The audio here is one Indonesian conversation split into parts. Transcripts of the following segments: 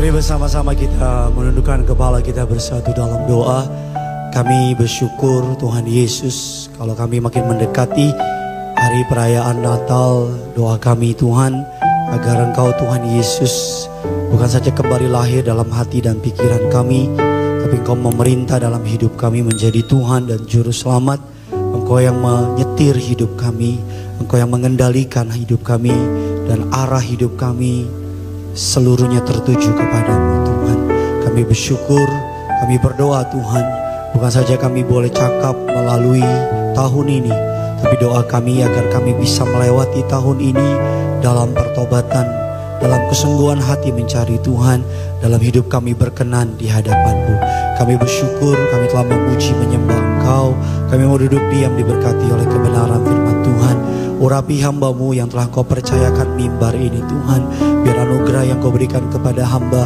Mari bersama-sama kita menundukkan kepala kita bersatu dalam doa. Kami bersyukur Tuhan Yesus kalau kami makin mendekati hari perayaan Natal. Doa kami Tuhan agar Engkau Tuhan Yesus bukan saja kembali lahir dalam hati dan pikiran kami, tapi Engkau memerintah dalam hidup kami menjadi Tuhan dan Juru Selamat. Engkau yang menyetir hidup kami, Engkau yang mengendalikan hidup kami, dan arah hidup kami seluruhnya tertuju kepadamu Tuhan. Kami bersyukur, kami berdoa Tuhan, bukan saja kami boleh cakap melalui tahun ini, tapi doa kami agar kami bisa melewati tahun ini dalam pertobatan, dalam kesungguhan hati mencari Tuhan, dalam hidup kami berkenan di hadapan-Mu. Kami bersyukur, kami telah memuji menyembah Engkau. Kami mau duduk diam diberkati oleh kebenaran firman Tuhan. Urapi hamba-Mu yang telah Engkau percayakan mimbar ini Tuhan. Biar anugerah yang Kau berikan kepada hamba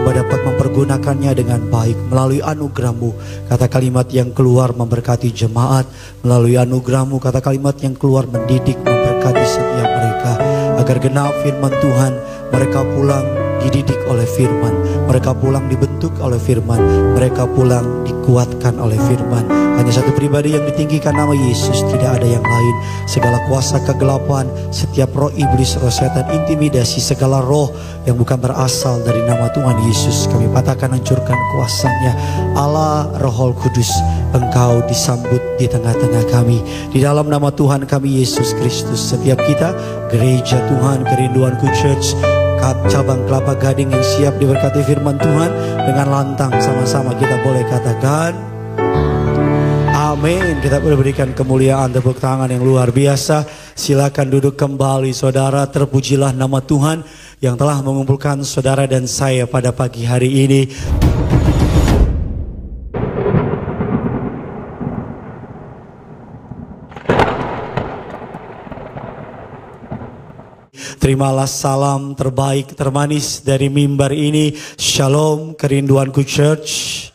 dapat mempergunakannya dengan baik. Melalui anugerah-Mu, kata kalimat yang keluar memberkati jemaat. Melalui anugerah-Mu, kata kalimat yang keluar mendidik, memberkati setiap mereka. Agar genap firman Tuhan, mereka pulang dididik oleh firman, mereka pulang dibentuk oleh firman, mereka pulang dikuatkan oleh firman. Hanya satu pribadi yang ditinggikan, nama Yesus, tidak ada yang lain. Segala kuasa kegelapan, setiap roh iblis, roh setan, intimidasi, segala roh yang bukan berasal dari nama Tuhan Yesus, kami patahkan, hancurkan kuasanya. Allah Roh Kudus, Engkau disambut di tengah-tengah kami. Di dalam nama Tuhan kami Yesus Kristus, setiap kita, gereja Tuhan, Kerinduanku Church, cabang Kelapa Gading yang siap diberkati firman Tuhan, dengan lantang sama-sama kita boleh katakan amin. Kita boleh berikan kemuliaan, tepuk tangan yang luar biasa. Silakan duduk kembali saudara. Terpujilah nama Tuhan yang telah mengumpulkan saudara dan saya pada pagi hari ini. Terimalah salam terbaik, termanis dari mimbar ini. Shalom Kerinduanku Church.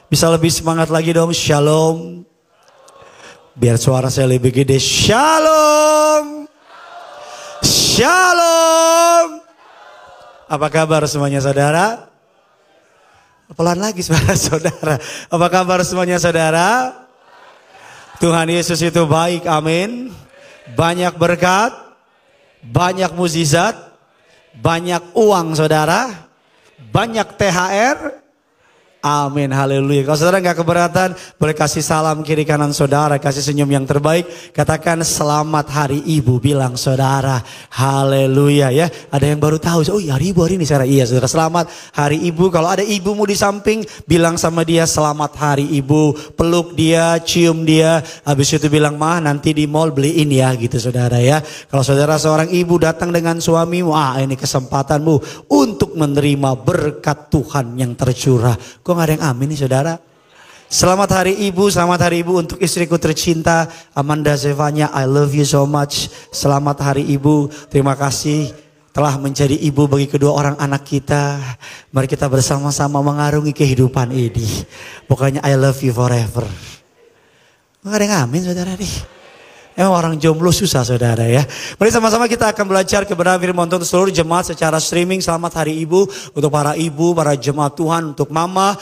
Bisa lebih semangat lagi dong, shalom. Biar suara saya lebih gede, shalom. Shalom. Apa kabar semuanya saudara? Pelan lagi suara saudara. Apa kabar semuanya saudara? Tuhan Yesus itu baik, amin. Banyak berkat, banyak mukjizat, banyak uang saudara, banyak THR. Amin, haleluya. Kalau saudara nggak keberatan, boleh kasih salam kiri kanan saudara, kasih senyum yang terbaik. Katakan selamat hari ibu, bilang saudara, haleluya ya. Ada yang baru tahu, oh hari ibu hari ini saudara. Iya saudara, selamat hari ibu. Kalau ada ibumu di samping, bilang sama dia selamat hari ibu. Peluk dia, cium dia. Habis itu bilang, mah nanti di mall beliin ya gitu saudara ya. Kalau saudara seorang ibu datang dengan suamimu, ini kesempatanmu untuk menerima berkat Tuhan yang tercurah. Kok gak ada yang amin nih saudara? Selamat hari ibu, selamat hari ibu untuk istriku tercinta Amanda Zevanya, I love you so much. Selamat hari ibu, terima kasih telah menjadi ibu bagi kedua orang anak kita. Mari kita bersama-sama mengarungi kehidupan ini. Pokoknya I love you forever. Gak ada yang amin saudara nih. Emang orang jomblo susah saudara ya. Mari sama-sama kita akan belajar kebenaran firman Tuhan untuk seluruh jemaat secara streaming. Selamat hari ibu untuk para ibu, para jemaat Tuhan, untuk mama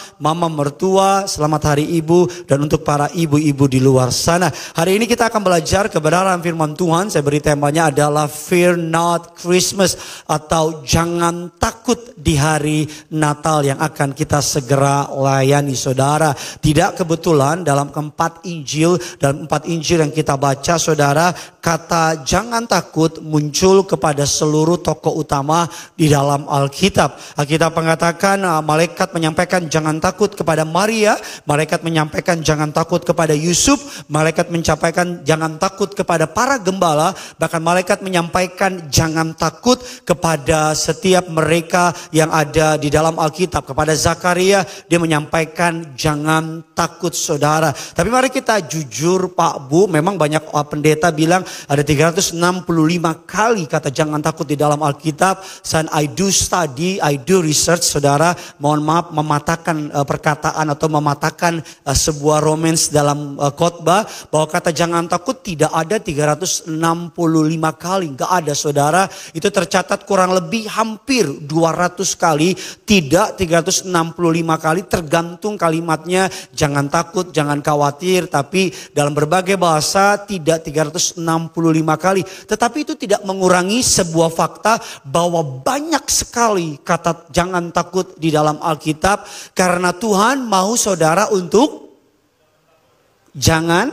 mertua, selamat hari ibu, dan untuk para ibu-ibu di luar sana. Hari ini kita akan belajar kebenaran firman Tuhan. Saya beri temanya adalah Fear Not Christmas, atau jangan takut di hari Natal yang akan kita segera layani saudara. Tidak kebetulan dalam keempat Injil, dalam 4 Injil yang kita baca saudara, kata jangan takut muncul kepada seluruh tokoh utama di dalam Alkitab. Alkitab mengatakan malaikat menyampaikan jangan takut kepada Maria, malaikat menyampaikan jangan takut kepada Yusuf, malaikat menyampaikan jangan takut kepada para gembala, bahkan malaikat menyampaikan jangan takut kepada setiap mereka yang ada di dalam Alkitab. Kepada Zakaria dia menyampaikan jangan takut saudara. Tapi mari kita jujur Pak Bu, memang banyak pendeta bilang ada 365 kali kata jangan takut di dalam Alkitab. Dan I do study, I do research, saudara. Mohon maaf mematahkan perkataan atau mematahkan sebuah romance dalam khotbah bahwa kata jangan takut tidak ada 365 kali. Enggak ada, saudara. Itu tercatat kurang lebih hampir 200 kali, tidak 365 kali, tergantung kalimatnya. Jangan takut, jangan khawatir, tapi dalam berbagai bahasa tidak 365 kali. Tetapi itu tidak mengurangi sebuah fakta bahwa banyak sekali kata jangan takut di dalam Alkitab, karena Tuhan mau saudara untuk jangan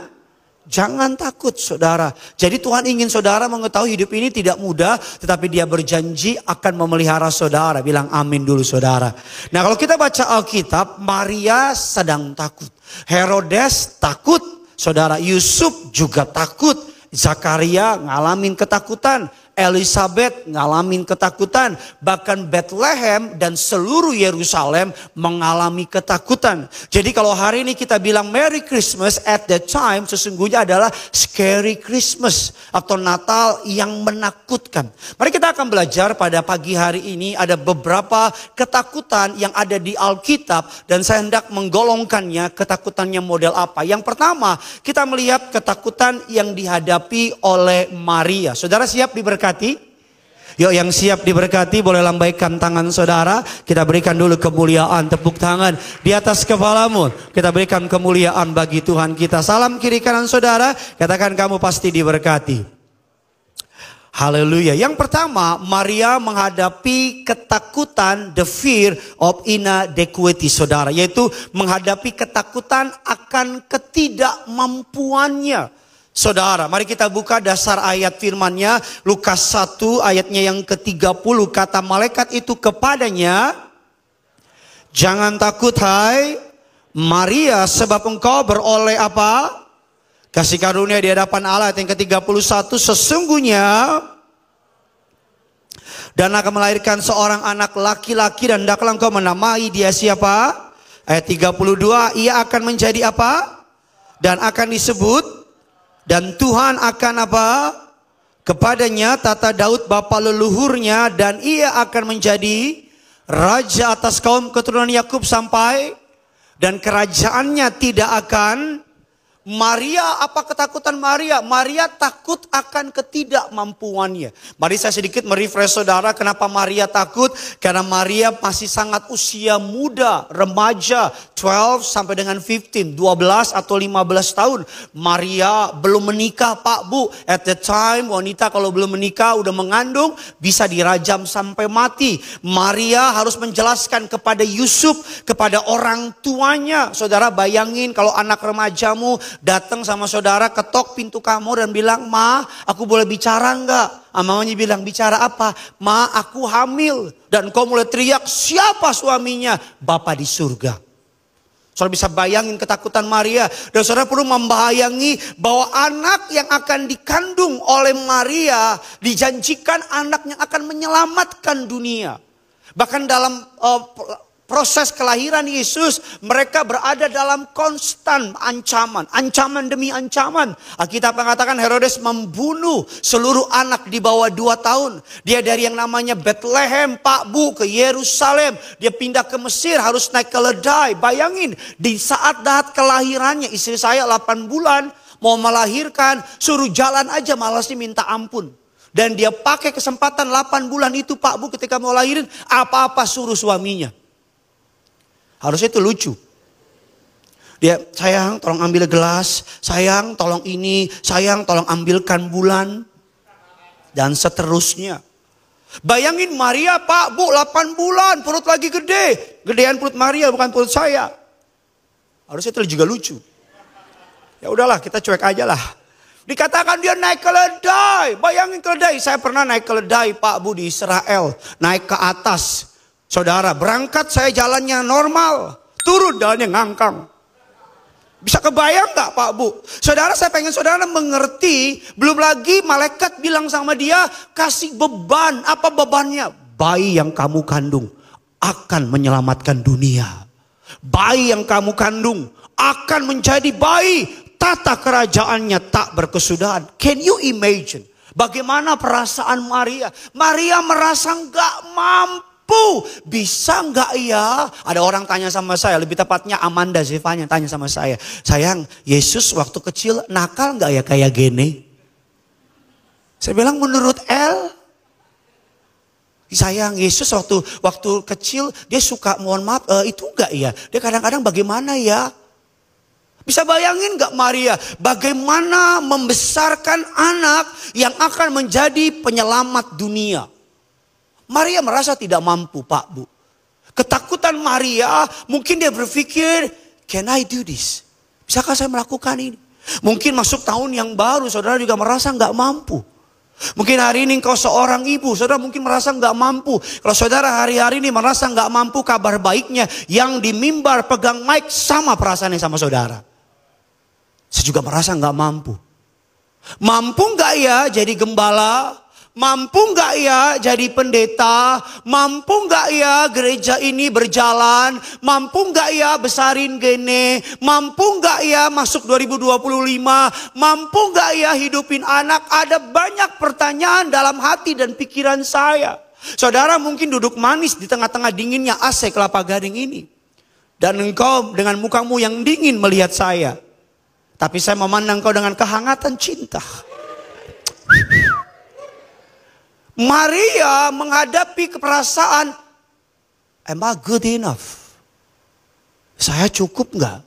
takut, saudara. Jadi Tuhan ingin saudara mengetahui hidup ini tidak mudah, tetapi Dia berjanji akan memelihara saudara. Bilang amin dulu, saudara. Nah, kalau kita baca Alkitab, Maria sedang takut. Herodes takut, saudara. Yusuf juga takut. Zakaria ngalamin ketakutan. Elizabeth ngalamin ketakutan. Bahkan Bethlehem dan seluruh Yerusalem mengalami ketakutan. Jadi kalau hari ini kita bilang Merry Christmas, at that time sesungguhnya adalah Scary Christmas. Atau Natal yang menakutkan. Mari kita akan belajar pada pagi hari ini ada beberapa ketakutan yang ada di Alkitab. Dan saya hendak menggolongkannya, ketakutannya model apa. Yang pertama, kita melihat ketakutan yang dihadapi oleh Maria. Saudara siap diberkati? Yuk, yang siap diberkati boleh lambaikan tangan saudara. Kita berikan dulu kemuliaan, tepuk tangan di atas kepalamu. Kita berikan kemuliaan bagi Tuhan kita. Salam kiri kanan saudara. Katakan kamu pasti diberkati. Haleluya. Yang pertama, Maria menghadapi ketakutan, the fear of inadequacy, saudara. Yaitu menghadapi ketakutan akan ketidakmampuannya. Saudara, mari kita buka dasar ayat firman-Nya. Lukas 1 ayatnya yang ke-30. Kata malaikat itu kepadanya, jangan takut hai Maria, sebab engkau beroleh apa? Kasih karunia di hadapan Allah. Ayat yang ke-31, sesungguhnya dan akan melahirkan seorang anak laki-laki dan hendaklah engkau menamai dia siapa? Ayat 32, ia akan menjadi apa? Dan akan disebut, dan Tuhan akan apa? Kepadanya tata Daud bapa leluhurnya, dan ia akan menjadi raja atas kaum keturunan Yakub sampai, dan kerajaannya tidak akan. Maria, apa ketakutan Maria? Maria takut akan ketidakmampuannya. Mari saya sedikit merefresh saudara, kenapa Maria takut? Karena Maria masih sangat usia muda, remaja, 12 sampai dengan 15, 12 atau 15 tahun. Maria belum menikah, Pak Bu. At the time, wanita kalau belum menikah, udah mengandung, bisa dirajam sampai mati. Maria harus menjelaskan kepada Yusuf, kepada orang tuanya. Saudara bayangin kalau anak remajamu datang sama saudara, ketok pintu kamu dan bilang, Ma, aku boleh bicara enggak? Mamanya bilang, bicara apa? Ma, aku hamil. Dan kau mulai teriak, siapa suaminya? Bapa di surga. Saudara bisa bayangin ketakutan Maria. Dan saudara perlu membayangi bahwa anak yang akan dikandung oleh Maria dijanjikan anak yang akan menyelamatkan dunia. Bahkan dalam proses kelahiran Yesus, mereka berada dalam konstan ancaman. Ancaman demi ancaman. Alkitab mengatakan Herodes membunuh seluruh anak di bawah 2 tahun. Dia dari yang namanya Bethlehem, Pak Bu, ke Yerusalem. Dia pindah ke Mesir, harus naik keledai. Bayangin, di saat kelahirannya, istri saya 8 bulan, mau melahirkan, suruh jalan aja, malah sih minta ampun. Dan dia pakai kesempatan 8 bulan itu, Pak Bu, ketika mau lahirin, apa-apa suruh suaminya. Harusnya itu lucu. Dia, sayang tolong ambil gelas, sayang tolong ini, sayang tolong ambilkan bulan. Dan seterusnya. Bayangin Maria, Pak Bu, 8 bulan, perut lagi gede. Gedean perut Maria, bukan perut saya. Harusnya itu juga lucu. Ya udahlah, kita cuek aja lah. Dikatakan dia naik keledai. Bayangin keledai, saya pernah naik keledai Pak Bu di Israel. Naik ke atas. Saudara, berangkat saya jalannya normal, turun jalannya ngangkang. Bisa kebayang gak Pak Bu? Saudara, saya pengen saudara mengerti, belum lagi malaikat bilang sama dia, kasih beban. Apa bebannya? Bayi yang kamu kandung akan menyelamatkan dunia. Bayi yang kamu kandung akan menjadi bayi tata kerajaannya tak berkesudahan. Can you imagine? Bagaimana perasaan Maria? Maria merasa nggak mampu. Bisa nggak ya? Ada orang tanya sama saya, lebih tepatnya Amanda Zevanya tanya sama saya. Sayang, Yesus waktu kecil nakal nggak ya kayak gini? Saya bilang menurut El, sayang, Yesus waktu kecil dia suka mohon maaf itu enggak ya? Dia kadang-kadang bagaimana ya? Bisa bayangin enggak Maria bagaimana membesarkan anak yang akan menjadi penyelamat dunia? Maria merasa tidak mampu, Pak Bu. Ketakutan Maria, mungkin dia berpikir, can I do this? Bisakah saya melakukan ini? Mungkin masuk tahun yang baru, saudara juga merasa enggak mampu. Mungkin hari ini engkau seorang ibu, saudara mungkin merasa nggak mampu. Kalau saudara hari-hari ini merasa nggak mampu, kabar baiknya yang di mimbar pegang mic sama perasaannya sama saudara. Saya juga merasa nggak mampu. Mampu nggak ya jadi gembala? Mampu nggak ya jadi pendeta? Mampu nggak ya gereja ini berjalan? Mampu nggak ya besarin gene? Mampu nggak ya masuk 2025? Mampu nggak ya hidupin anak? Ada banyak pertanyaan dalam hati dan pikiran saya. Saudara mungkin duduk manis di tengah-tengah dinginnya AC Kelapa Gading ini. Dan engkau dengan mukamu yang dingin melihat saya. Tapi saya memandang engkau dengan kehangatan cinta. Maria menghadapi keperasaan, am I good enough? Saya cukup nggak?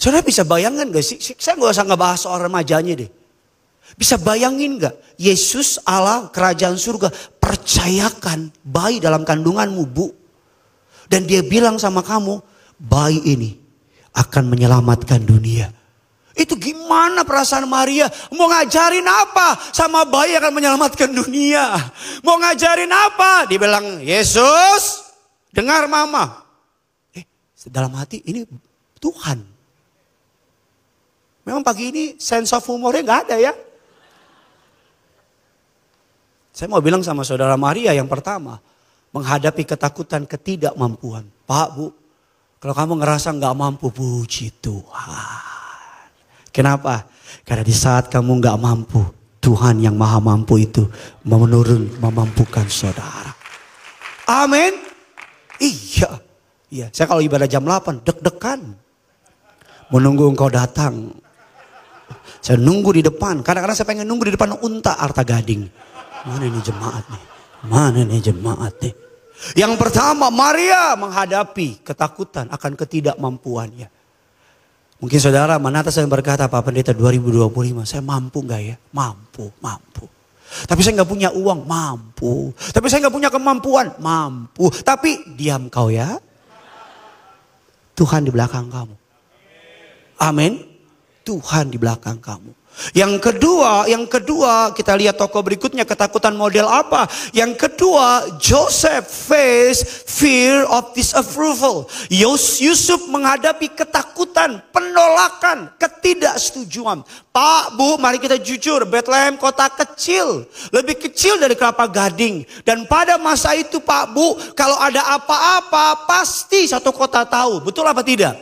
Saudara bisa bayangin gak sih? Saya nggak usah ngebahas soal remajanya deh. Bisa bayangin nggak? Yesus Allah kerajaan surga percayakan bayi dalam kandunganmu, Bu. Dan dia bilang sama kamu, bayi ini akan menyelamatkan dunia. Itu gimana perasaan Maria? Mau ngajarin apa sama bayi akan menyelamatkan dunia? Mau ngajarin apa? Dia bilang, Yesus, dengar mama. Dalam hati ini Tuhan. Memang pagi ini sense of humornya gak ada ya. Saya mau bilang sama saudara Maria yang pertama. Menghadapi ketakutan ketidakmampuan. Pak, Bu, kalau kamu ngerasa gak mampu, puji Tuhan. Kenapa? Karena di saat kamu gak mampu, Tuhan yang maha mampu itu memampukan saudara. Amin. Iya. Saya kalau ibadah jam 8 deg-degan. Menunggu engkau datang. Saya nunggu di depan. Kadang-kadang saya pengen nunggu di depan unta Arta Gading. Mana ini jemaat nih? Mana nih jemaat nih? Yang pertama, Maria menghadapi ketakutan akan ketidakmampuannya. Mungkin saudara menata saya berkata, Pak Pendeta 2025 saya mampu gak ya? Mampu. Tapi saya gak punya uang, mampu. Tapi saya gak punya kemampuan, mampu. Tapi diam kau ya. Tuhan di belakang kamu. Amin. Tuhan di belakang kamu. Yang kedua kita lihat tokoh berikutnya, ketakutan model apa? Yang kedua, Joseph face fear of disapproval. Yusuf menghadapi ketakutan, penolakan, ketidaksetujuan. Pak, Bu, mari kita jujur, Bethlehem kota kecil, lebih kecil dari Kelapa Gading. Dan pada masa itu Pak, Bu, kalau ada apa-apa pasti satu kota tahu. Betul apa tidak?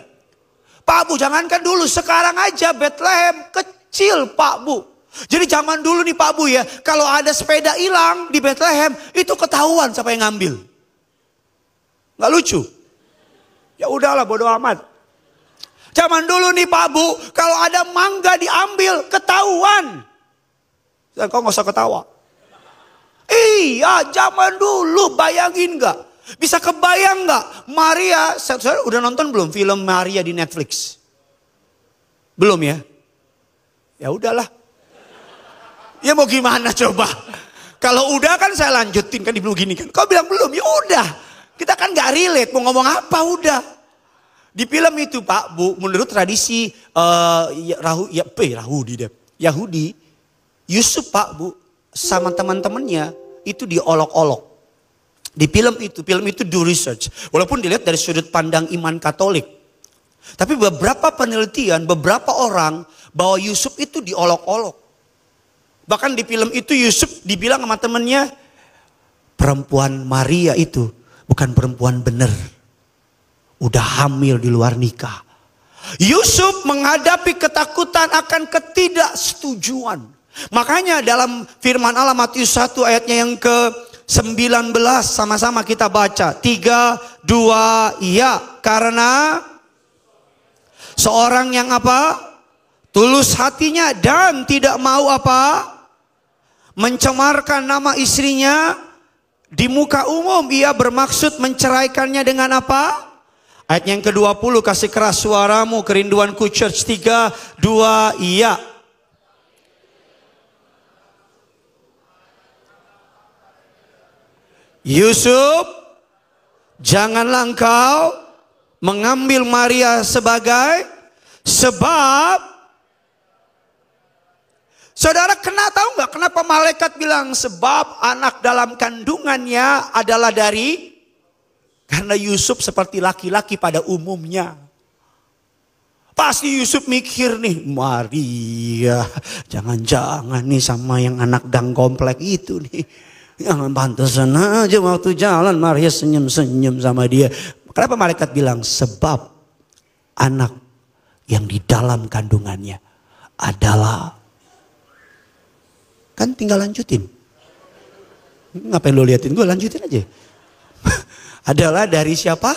Pak, Bu, jangankan dulu, sekarang aja Bethlehem kecil Pak, Bu. Jadi zaman dulu nih Pak, Bu ya, kalau ada sepeda hilang di Bethlehem itu ketahuan siapa yang ngambil. Nggak lucu? Ya udahlah, bodo amat. Zaman dulu nih Pak, Bu, kalau ada mangga diambil ketahuan. Dan kau nggak usah ketawa. Iya, zaman dulu, bayangin nggak? Bisa kebayang nggak? Maria, saudara udah nonton belum film Maria di Netflix? Belum ya? Ya udahlah. Ya mau gimana coba? Kalau udah kan saya lanjutin, kan dibilang gini kan. Kau bilang belum, ya udah. Kita kan nggak relate, mau ngomong apa udah. Di film itu Pak, Bu, menurut tradisi Yahudi, Yusuf Pak, Bu, sama teman-temannya itu diolok-olok. Di film itu do research. Walaupun dilihat dari sudut pandang iman Katolik. Tapi beberapa penelitian, beberapa orang bahwa Yusuf itu diolok-olok. Bahkan di film itu Yusuf dibilang sama temennya, perempuan Maria itu bukan perempuan bener. Udah hamil di luar nikah. Yusuf menghadapi ketakutan akan ketidaksetujuan. Makanya dalam firman Allah Matius 1 ayatnya yang ke-19 sama-sama kita baca. 3, 2, ya. Karena seorang yang apa? Tulus hatinya dan tidak mau apa? Mencemarkan nama istrinya di muka umum. Ia bermaksud menceraikannya dengan apa? Ayat yang ke-20, kasih keras suaramu, kerinduanku church. 3, 2, iya. Yusuf, janganlah engkau mengambil Maria sebagai sebab. Saudara tahu nggak kenapa malaikat bilang sebab anak dalam kandungannya adalah dari. Karena Yusuf seperti laki-laki pada umumnya. Pasti Yusuf mikir nih, Maria jangan-jangan nih sama yang anak dang komplek itu nih. Jangan pantesan aja waktu jalan Maria senyum-senyum sama dia. Kenapa malaikat bilang sebab anak yang di dalam kandungannya adalah. Kan tinggal lanjutin. Ngapain lo liatin gue, lanjutin aja. Adalah dari siapa?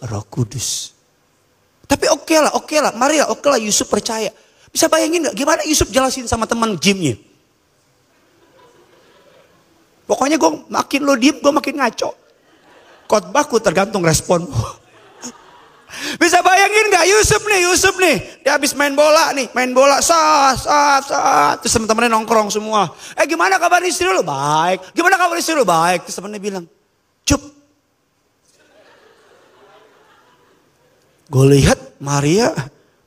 Roh Kudus. Tapi oke lah, Maria oke lah, Yusuf percaya. Bisa bayangin gak gimana Yusuf jelasin sama teman gymnya? Pokoknya gue makin lo diem, gue makin ngaco. Khotbahku tergantung responmu. Bisa bayangin gak Yusuf nih, dia habis main bola, terus temen-temennya nongkrong semua. Gimana kabar istri lu? Baik. Gimana kabar istri lu? Baik. Terus temennya bilang, Cup. Gue lihat Maria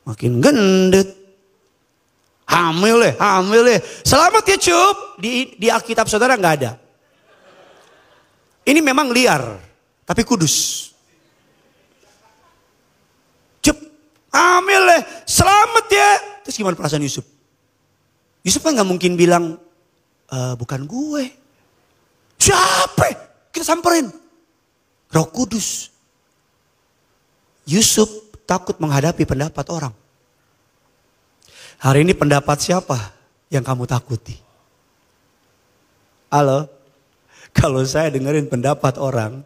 makin gendut. Hamil ya. Selamat ya Cup. Di Alkitab saudara gak ada. Ini memang liar, tapi kudus. Cup, hamil ya. Selamat ya. Terus gimana perasaan Yusuf? Yusuf kan gak mungkin bilang, bukan gue. Siapa? Kita samperin. Roh Kudus. Yusuf takut menghadapi pendapat orang. Hari ini pendapat siapa yang kamu takuti? Halo? Kalau saya dengerin pendapat orang,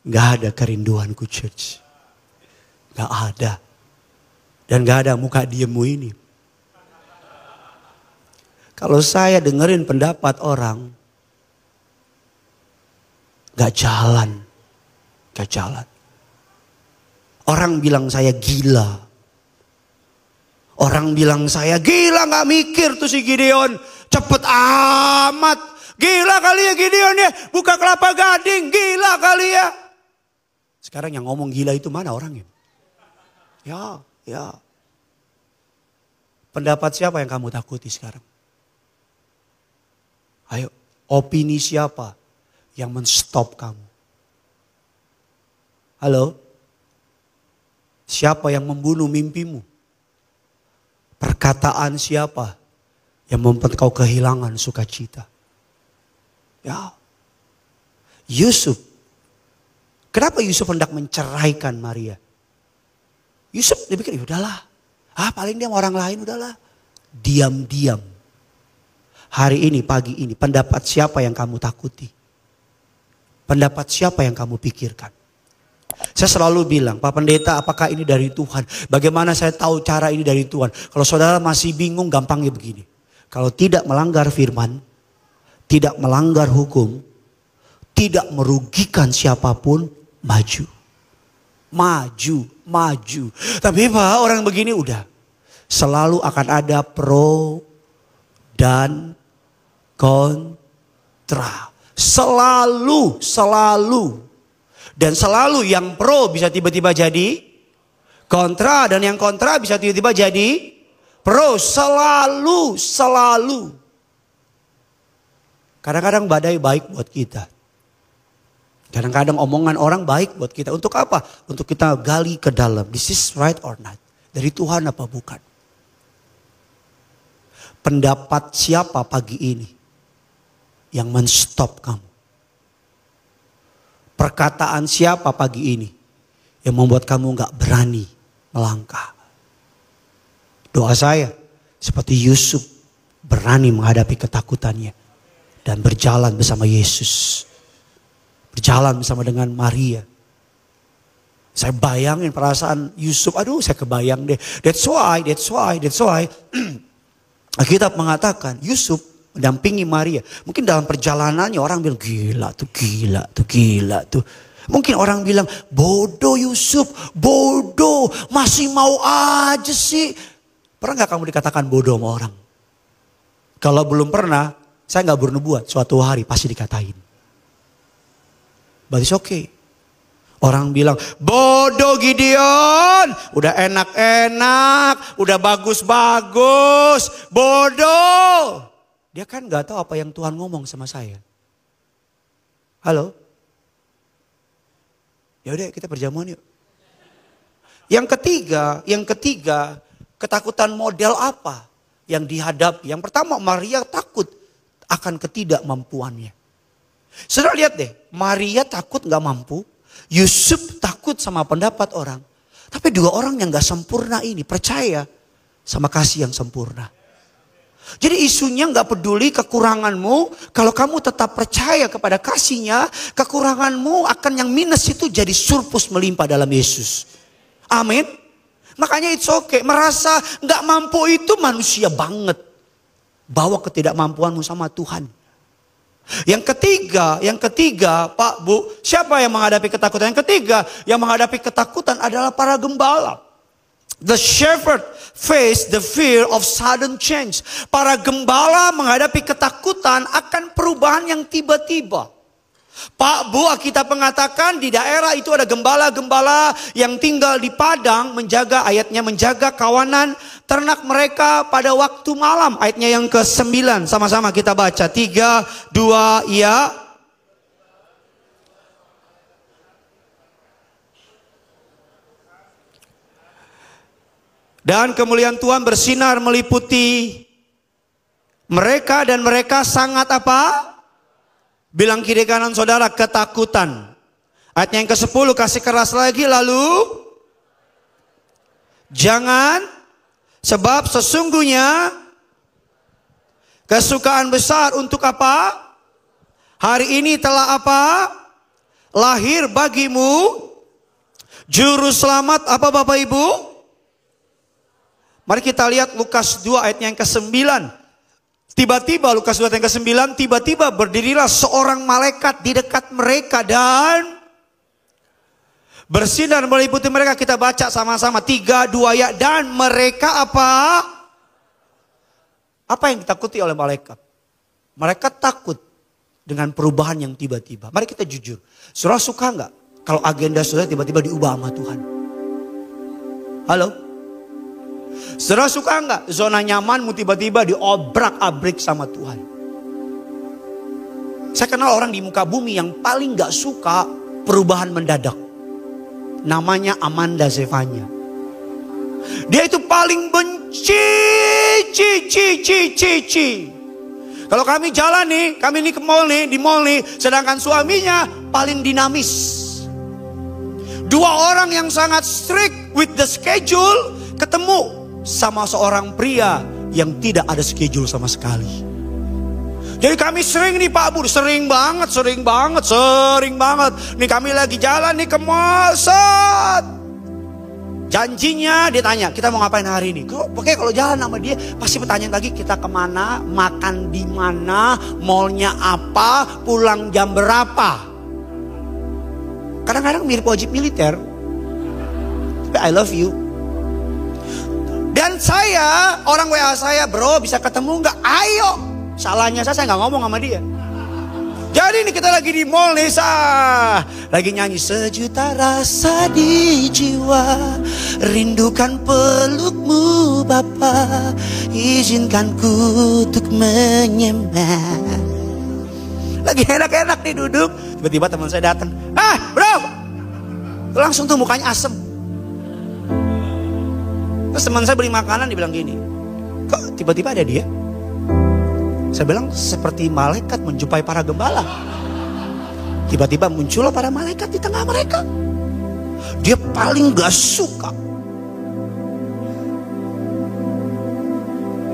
gak ada kerinduanku church. Gak ada. Dan gak ada muka diemmu ini. Kalau saya dengerin pendapat orang, gak jalan. Orang bilang saya gila. Orang bilang saya gila, gak mikir tuh si Gideon. Cepet amat. Gila kali ya Gideon ya. Buka kelapa gading. Gila kali ya. Sekarang yang ngomong gila itu mana orangnya? Ya. Pendapat siapa yang kamu takuti sekarang? Ayo, opini siapa yang menstop kamu? Halo? Siapa yang membunuh mimpimu? Perkataan siapa yang membuat kau kehilangan sukacita? Ya. Yusuf. Kenapa Yusuf hendak menceraikan Maria? Yusuf dia pikir, udahlah. Paling dia sama orang lain, udahlah. Diam-diam. Hari ini, pagi ini, pendapat siapa yang kamu takuti? Pendapat siapa yang kamu pikirkan? Saya selalu bilang, Pak Pendeta, apakah ini dari Tuhan? Bagaimana saya tahu cara ini dari Tuhan? Kalau saudara masih bingung, gampangnya begini. Kalau tidak melanggar firman, tidak melanggar hukum, tidak merugikan siapapun, maju. Tapi Pak, orang begini udah. Selalu akan ada pro dan kontra. Selalu. Dan selalu yang pro bisa tiba-tiba jadi kontra. Dan yang kontra bisa tiba-tiba jadi pro. Selalu. Kadang-kadang badai baik buat kita. Kadang-kadang omongan orang baik buat kita. Untuk apa? Untuk kita gali ke dalam. This is right or not? Dari Tuhan apa bukan? Pendapat siapa pagi ini yang menstop kamu? Perkataan siapa pagi ini yang membuat kamu gak berani melangkah. Doa saya seperti Yusuf berani menghadapi ketakutannya dan berjalan bersama Yesus. Berjalan bersama dengan Maria. Saya bayangin perasaan Yusuf, aduh saya kebayang deh. That's why. Alkitab mengatakan Yusuf mendampingi Maria. Mungkin dalam perjalanannya orang bilang gila tuh. Mungkin orang bilang bodoh Yusuf, bodoh, masih mau aja sih. Pernah gak kamu dikatakan bodoh sama orang? Kalau belum pernah, saya gak bernubuat, suatu hari pasti dikatain. But it's okay. Orang bilang bodoh Gideon, udah enak-enak, udah bagus-bagus, bodoh. Dia kan gak tahu apa yang Tuhan ngomong sama saya. Halo? Ya udah kita perjamuan yuk. Yang ketiga, ketakutan model apa yang dihadapi? Yang pertama, Maria takut akan ketidakmampuannya. Saudara lihat deh, Maria takut gak mampu, Yusuf takut sama pendapat orang. Tapi dua orang yang gak sempurna ini percaya sama kasih yang sempurna. Jadi isunya gak peduli kekuranganmu. Kalau kamu tetap percaya kepada kasihnya, kekuranganmu akan yang minus itu jadi surplus melimpah dalam Yesus. Amin. Makanya it's okay. Merasa gak mampu itu manusia banget. Bawa ketidakmampuanmu sama Tuhan. Yang ketiga Pak Bu, siapa yang menghadapi ketakutan? Yang ketiga yang menghadapi ketakutan adalah para gembala. The shepherd face the fear of sudden change. Para gembala menghadapi ketakutan akan perubahan yang tiba-tiba. Pak Bu, Alkitab mengatakan di daerah itu ada gembala-gembala yang tinggal di padang menjaga kawanan ternak mereka pada waktu malam. Ayatnya yang ke-9 sama-sama kita baca. 3, 2, ya. Dan kemuliaan Tuhan bersinar meliputi mereka dan mereka sangat apa? Bilang kiri kanan saudara, ketakutan. Ayatnya yang ke-10 kasih keras lagi, lalu jangan, sebab sesungguhnya kesukaan besar untuk apa? Hari ini telah apa? Lahir bagimu juru selamat apa Bapak Ibu? Mari kita lihat Lukas 2 ayatnya yang ke-9. Tiba-tiba Lukas 2 ayat yang ke-9, tiba-tiba berdirilah seorang malaikat di dekat mereka dan bersinar meliputi mereka. Kita baca sama-sama 3, 2 ya. Dan mereka apa? Apa yang ditakuti oleh malaikat? Mereka takut dengan perubahan yang tiba-tiba. Mari kita jujur. Saudara suka nggak kalau agenda saudara tiba-tiba diubah sama Tuhan? Halo? Saudara suka nggak zona nyamanmu tiba-tiba diobrak-abrik sama Tuhan? Saya kenal orang di muka bumi yang paling nggak suka perubahan mendadak. Namanya Amanda Zevanya. Dia itu paling benci. Kalau kami jalan nih, kami nih ke mall nih, di mall nih, sedangkan suaminya paling dinamis. Dua orang yang sangat strict with the schedule ketemu sama seorang pria yang tidak ada schedule sama sekali. Jadi kami sering nih Pak Bu, sering banget. Nih kami lagi jalan nih ke mall, janjinya dia tanya, kita mau ngapain hari ini? Pokoknya kalau jalan sama dia pasti pertanyaan lagi, kita kemana, makan di mana, mallnya apa, pulang jam berapa. Kadang-kadang mirip wajib militer. Tapi I love you. Dan saya, orang WA saya, bro bisa ketemu nggak? Ayo. Salahnya saya nggak ngomong sama dia. Jadi ini kita lagi di mall nih, lagi nyanyi sejuta rasa di jiwa, rindukan pelukmu Bapa, izinkan ku untuk menyembah. Lagi enak-enak nih duduk, tiba-tiba teman saya datang, bro, langsung tuh mukanya asem. Terus teman saya beli makanan, dibilang gini, kok tiba-tiba ada dia? Saya bilang seperti malaikat menjumpai para gembala. Tiba-tiba muncullah para malaikat di tengah mereka. Dia paling gak suka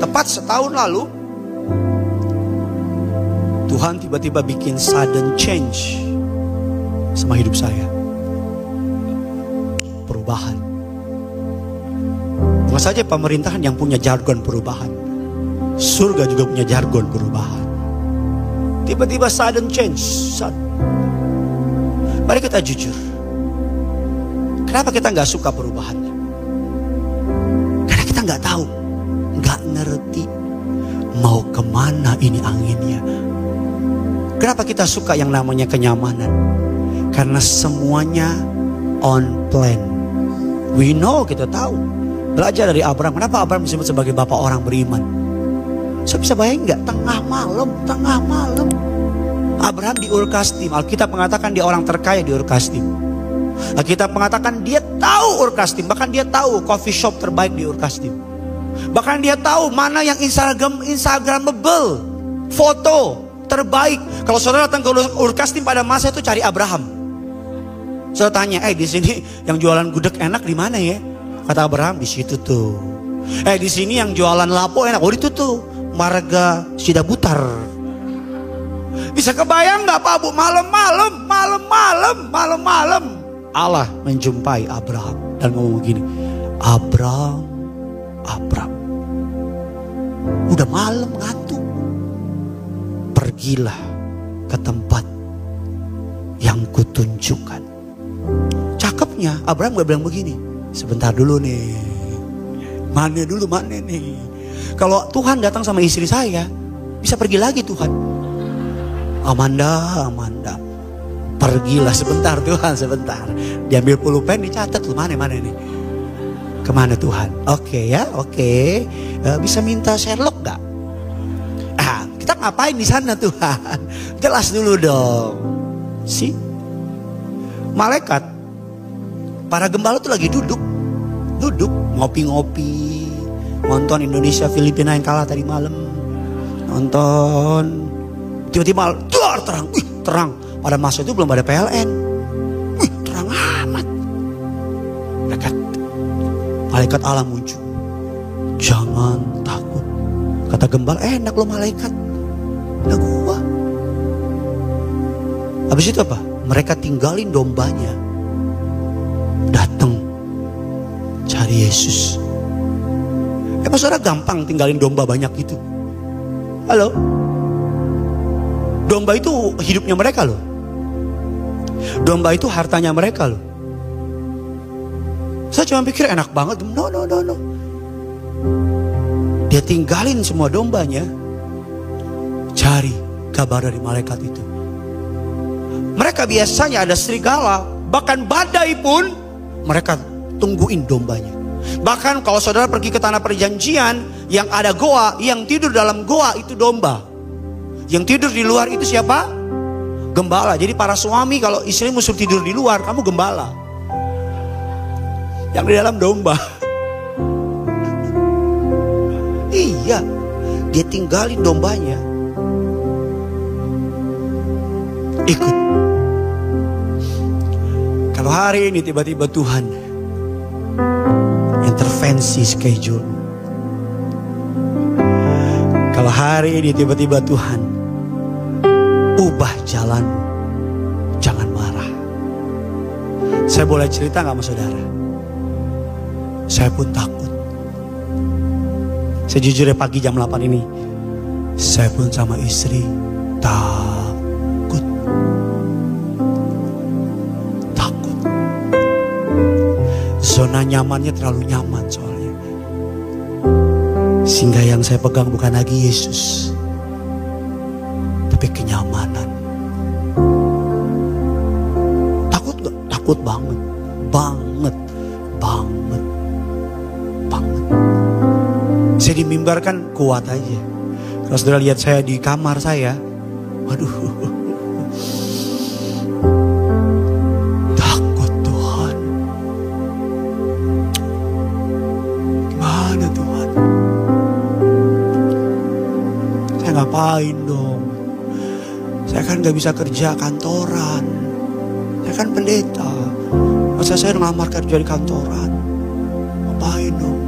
Tepat setahun lalu, Tuhan tiba-tiba bikin sudden change sama hidup saya. Perubahan. Bukan saja pemerintahan yang punya jargon perubahan, surga juga punya jargon perubahan. Tiba-tiba sudden change. Mari kita jujur. Kenapa kita gak suka perubahan? Karena kita gak tahu, gak ngerti mau kemana ini anginnya. Kenapa kita suka yang namanya kenyamanan? Karena semuanya on plan. We know, kita tahu. Belajar dari Abraham. Kenapa Abraham disebut sebagai bapak orang beriman? So bisa bayangin gak? Tengah malam. Abraham di Ur Kasdim. Alkitab mengatakan dia orang terkaya di Ur Kasdim. Alkitab mengatakan dia tahu Ur Kasdim. Bahkan dia tahu coffee shop terbaik di Ur Kasdim. Bahkan dia tahu mana yang Instagramable, foto terbaik. Kalau saudara datang ke Ur Kasdim pada masa itu, cari Abraham. Saudara tanya, di sini yang jualan gudeg enak di mana ya? Kata Abraham, di situ tuh. Di sini yang jualan lapo enak, di itu tuh. Marga Sidabutar. Bisa kebayang nggak Pak Bu, malam-malam Allah menjumpai Abraham dan ngomong begini, Abraham, udah malam ngantuk, pergilah ke tempat yang kutunjukkan. Cakepnya Abraham gak bilang begini, sebentar dulu nih, mana nih. Kalau Tuhan datang sama istri saya, bisa pergi lagi Tuhan. Amanda, pergilah sebentar Tuhan, sebentar. Diambil pulpen, dicatat tuh, mana nih. Kemana Tuhan? Oke. Bisa minta Sherlock gak? Kita ngapain di sana Tuhan? Jelas dulu dong. Malaikat, para gembala tuh lagi duduk ngopi-ngopi, nonton Indonesia Filipina yang kalah tadi malam, nonton. Tiba-tiba terang. Pada masa itu belum ada PLN. Terang amat. Malaikat Allah muncul. Jangan takut. Kata gembala, enak lo malaikat. Udah gua. Habis itu apa? Mereka tinggalin dombanya. Datang cari Yesus. Saudara gampang tinggalin domba banyak gitu? Halo? Domba itu hidupnya mereka loh. Domba itu hartanya mereka loh. Saya cuma pikir enak banget. No. Dia tinggalin semua dombanya. Cari kabar dari malaikat itu. Mereka biasanya ada serigala, bahkan badai pun mereka tungguin dombanya. Bahkan kalau saudara pergi ke tanah perjanjian yang ada goa, yang tidur dalam goa itu domba. Yang tidur di luar itu siapa? Gembala. Jadi para suami kalau istrimu suruh tidur di luar, kamu gembala. Yang di dalam domba. Iya, dia tinggalin dombanya. Ikut. Kalau hari ini tiba-tiba Tuhan intervensi schedule. Kalau hari ini tiba-tiba Tuhan ubah jalan, jangan marah. Saya boleh cerita gak sama saudara? Saya pun takut. Saya jujur ya, pagi jam 8 ini saya pun sama istri takut. Zona nyamannya terlalu nyaman soalnya. Sehingga yang saya pegang bukan lagi Yesus, tapi kenyamanan. Takut gak? Takut banget. Saya dimimbarkan kuat aja. Kalau saudara lihat saya di kamar saya, waduh, takut Tuhan. Gimana Tuhan? Saya ngapain dong? Saya kan gak bisa kerja kantoran. Saya kan pendeta. Masa saya ngelamar kerja di kantoran? Ngapain dong?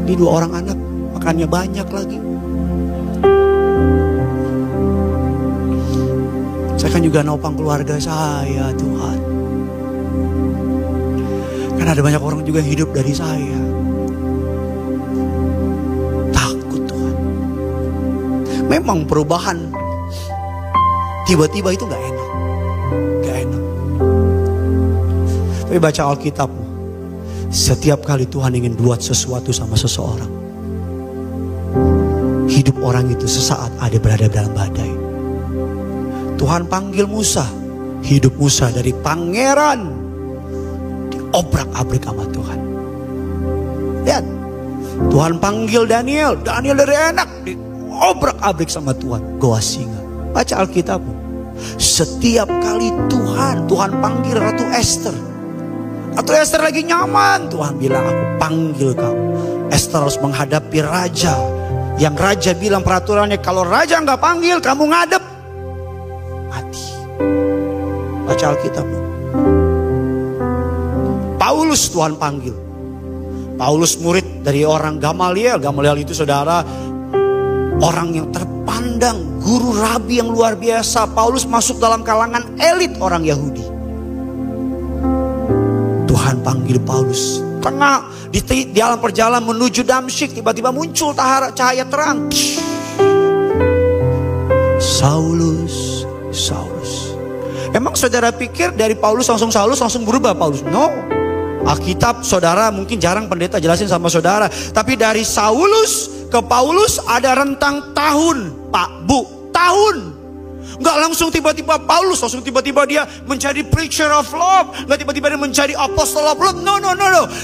Ini 2 orang anak makannya banyak lagi. Saya kan juga nopang keluarga saya, Tuhan. Karena ada banyak orang juga yang hidup dari saya. Takut, Tuhan. Memang perubahan tiba-tiba itu gak enak. Gak enak. Tapi baca Alkitabmu. Setiap kali Tuhan ingin buat sesuatu sama seseorang, hidup orang itu sesaat ada berada dalam badai. Tuhan panggil Musa. Hidup Musa dari pangeran diobrak-abrik sama Tuhan. Lihat, Tuhan panggil Daniel. Daniel dari enak diobrak-abrik sama Tuhan. Goa singa. Baca Alkitabmu. Setiap kali Tuhan panggil Ratu Esther. Ratu Esther lagi nyaman. Tuhan bilang, aku panggil kamu. Esther harus menghadapi raja. Yang raja bilang peraturannya, kalau raja nggak panggil, kamu ngadep. Mati. Baca Alkitabmu. Paulus Tuhan panggil. Paulus murid dari orang Gamaliel. Gamaliel itu saudara, orang yang terpandang, guru rabi yang luar biasa. Paulus masuk dalam kalangan elit orang Yahudi. Tuhan panggil Paulus. Tengah di dalam perjalanan menuju Damsyik, tiba-tiba muncul cahaya terang. Saulus, Saulus. Emang saudara pikir dari Paulus langsung Saulus langsung berubah Paulus? No. Alkitab saudara mungkin jarang pendeta jelasin sama saudara. Tapi dari Saulus ke Paulus ada rentang tahun, Pak, Bu, tahun. Nggak langsung tiba-tiba Paulus, langsung tiba-tiba dia menjadi preacher of love. Nggak tiba-tiba dia menjadi apostle of love. No.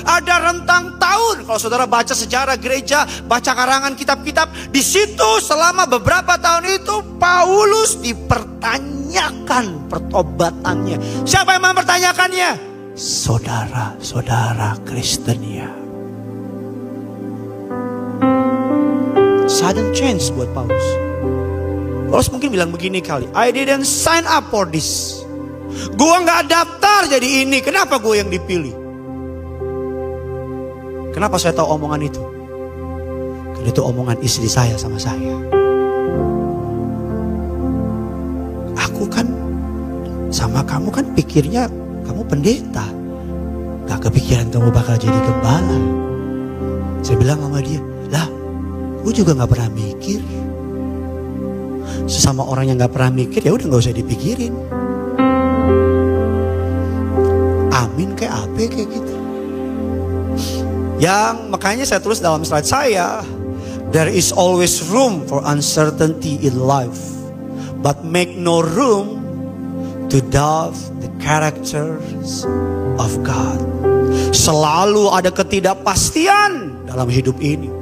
Ada rentang tahun. Kalau saudara baca sejarah gereja, baca karangan kitab-kitab, di situ selama beberapa tahun itu Paulus dipertanyakan pertobatannya. Siapa yang mempertanyakannya? Saudara-saudara Kristennya. Sudden change buat Paulus. Paulus mungkin bilang begini kali, I didn't sign up for this. Gua gak daftar jadi ini. Kenapa gue yang dipilih? Kenapa saya tahu omongan itu? Karena itu omongan istri saya sama saya. Aku kan sama kamu kan pikirnya kamu pendeta. Gak kepikiran kamu bakal jadi gembala. Saya bilang sama dia, lah gue juga gak pernah mikir. Sesama orang yang gak pernah mikir, ya udah gak usah dipikirin. Amin kayak apa kayak gitu. Yang makanya saya tulis dalam slide saya, there is always room for uncertainty in life, but make no room to doubt the characters of God. Selalu ada ketidakpastian dalam hidup ini.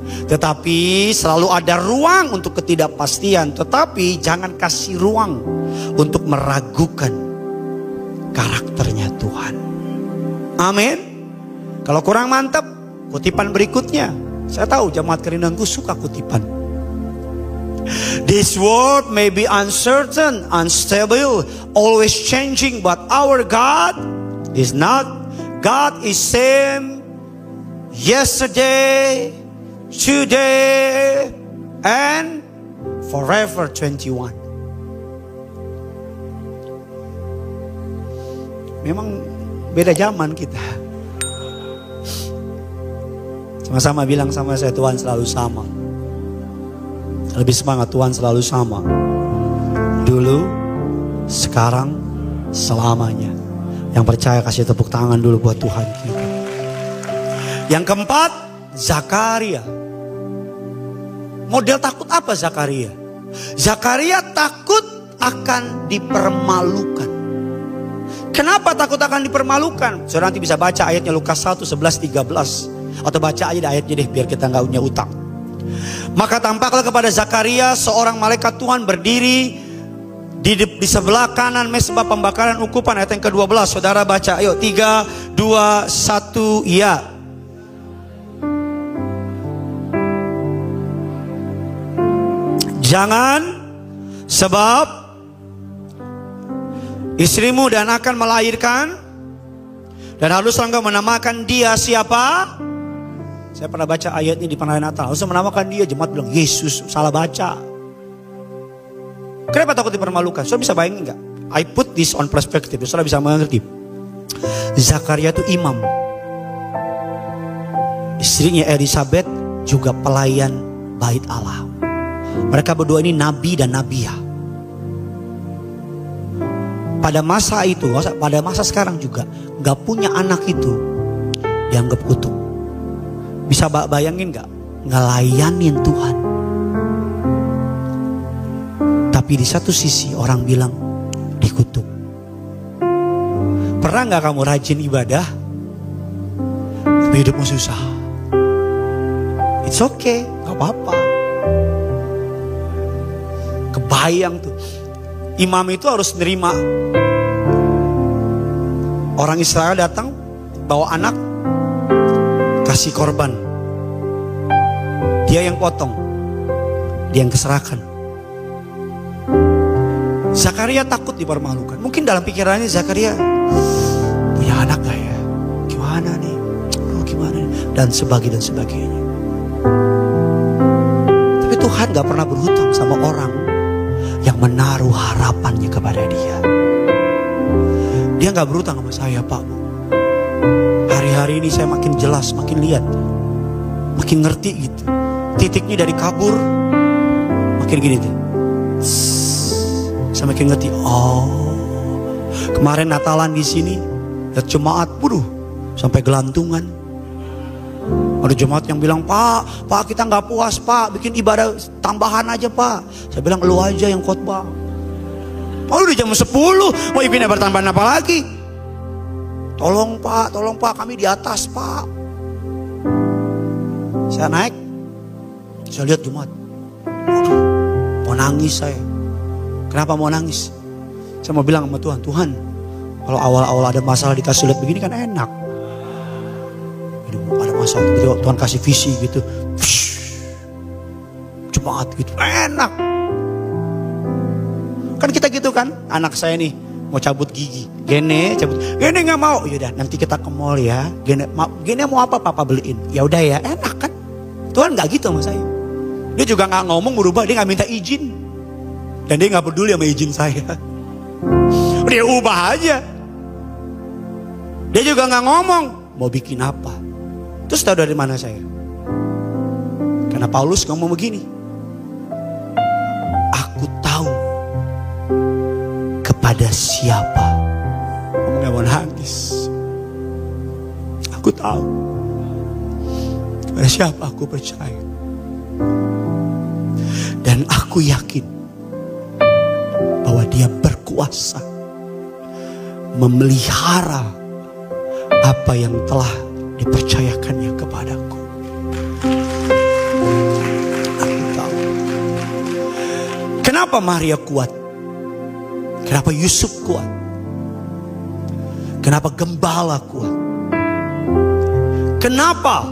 Tetapi selalu ada ruang untuk ketidakpastian. Tetapi jangan kasih ruang untuk meragukan karakternya Tuhan. Amin. Kalau kurang mantap, kutipan berikutnya. Saya tahu jemaat Kerinangku suka kutipan. This world may be uncertain, unstable, always changing, but our God is not. God is same yesterday, today, and forever. 21. Memang beda zaman kita. Sama-sama bilang sama saya, Tuhan selalu sama. Lebih semangat, Tuhan selalu sama. Dulu, sekarang, selamanya. Yang percaya kasih tepuk tangan dulu buat Tuhan kita. Yang keempat, Zakaria. Model takut apa Zakaria? Zakaria takut akan dipermalukan. Kenapa takut akan dipermalukan? Saudara nanti bisa baca ayatnya Lukas 1, 11, 13. Atau baca aja ayatnya deh biar kita gak punya utang. Maka tampaklah kepada Zakaria seorang malaikat Tuhan berdiri di sebelah kanan mezbah pembakaran ukupan, ayat yang ke-12. Saudara baca, ayo 3, 2, 1, ya. Jangan, sebab istrimu dan akan melahirkan, dan harus engkau menamakan dia siapa? Saya pernah baca ayatnya di perayaan Natal. Langsung menamakan dia, jemaat bilang Yesus, salah baca. Kenapa takut dipermalukan? Saudara bisa bayangin gak? I put this on perspective, saudara bisa mengerti. Zakaria itu imam. Istrinya Elizabeth juga pelayan bait Allah. Mereka berdua ini nabi dan nabiah. Pada masa itu, pada masa sekarang juga, gak punya anak itu dianggap kutuk. Bisa bayangin gak? Ngelayanin Tuhan. Tapi di satu sisi orang bilang dikutuk. Pernah gak kamu rajin ibadah, tapi hidupmu susah? It's okay, gak apa-apa. Kebayang tuh. Imam itu harus nerima orang Israel datang bawa anak kasih korban. Dia yang potong, dia yang keserahkan. Zakaria takut dipermalukan. Mungkin dalam pikirannya Zakaria punya anak gak ya? Gimana nih? Gimana nih? Dan sebagainya. Tapi Tuhan gak pernah berhutang sama orang yang menaruh harapannya kepada dia. Dia gak berhutang sama saya, Pak Bu. Hari-hari ini saya makin jelas, makin lihat, makin ngerti gitu. Titiknya dari kabur makin gini tuh. Saya makin ngerti. Oh, kemarin Natalan di sini, lihat jemaat, sampai gelantungan. Ada jemaat yang bilang, Pak kita nggak puas Pak, bikin ibadah tambahan aja Pak. Saya bilang, lu aja yang khotbah. Pak udah jam 10, mau bikin ibadah tambahan apa lagi? Tolong Pak, kami di atas Pak. Saya naik, saya lihat jemaat. Mau nangis saya. Kenapa mau nangis? Saya mau bilang sama Tuhan, Tuhan, kalau awal-awal ada masalah dikasih lihat begini kan enak. Ada masalah, Tuhan kasih visi gitu, jemaat gitu, enak. Kan kita gitu kan, anak saya nih mau cabut gigi, Gene nggak mau, yaudah nanti kita ke mall ya. Gene mau apa papa beliin, ya udah ya, enak kan. Tuhan nggak gitu sama saya. Dia juga nggak ngomong berubah, dia nggak minta izin, dan dia nggak peduli sama izin saya. Dia ubah aja. Dia juga nggak ngomong mau bikin apa. Terus tahu dari mana saya? Karena Paulus ngomong begini. Aku tahu kepada siapa. Kamu gak mau nangis. Aku tahu kepada siapa aku percaya. Dan aku yakin bahwa dia berkuasa memelihara apa yang telah dipercayakannya kepadaku. Aku tahu. Kenapa Maria kuat? Kenapa Yusuf kuat? Kenapa gembala kuat? Kenapa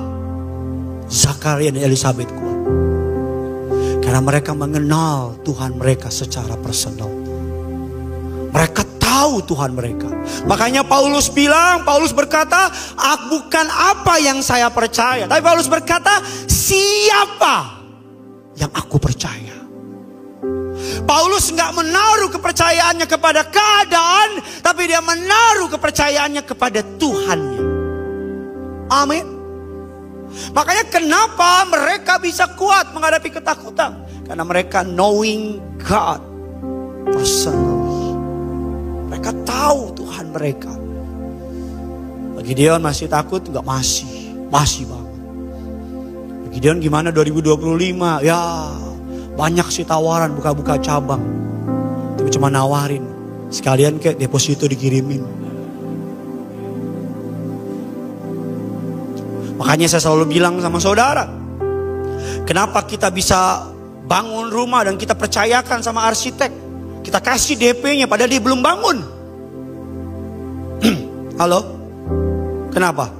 Zakaria dan Elizabeth kuat? Karena mereka mengenal Tuhan mereka secara personal. Mereka tahu Tuhan mereka. Makanya Paulus berkata, bukan apa yang saya percaya. Tapi Paulus berkata, siapa yang aku percaya. Paulus gak menaruh kepercayaannya kepada keadaan, tapi dia menaruh kepercayaannya kepada Tuhannya. Amin. Makanya kenapa mereka bisa kuat menghadapi ketakutan. Karena mereka knowing God personally. Mereka tahu Tuhan mereka. Gideon masih takut? Enggak, masih banget. Gideon gimana 2025? Ya banyak sih tawaran buka-buka cabang. Tapi cuma nawarin. Sekalian kayak deposito dikirimin. Makanya saya selalu bilang sama saudara. Kenapa kita bisa bangun rumah dan kita percayakan sama arsitek. Kita kasih DP-nya padahal dia belum bangun. Halo? Kenapa?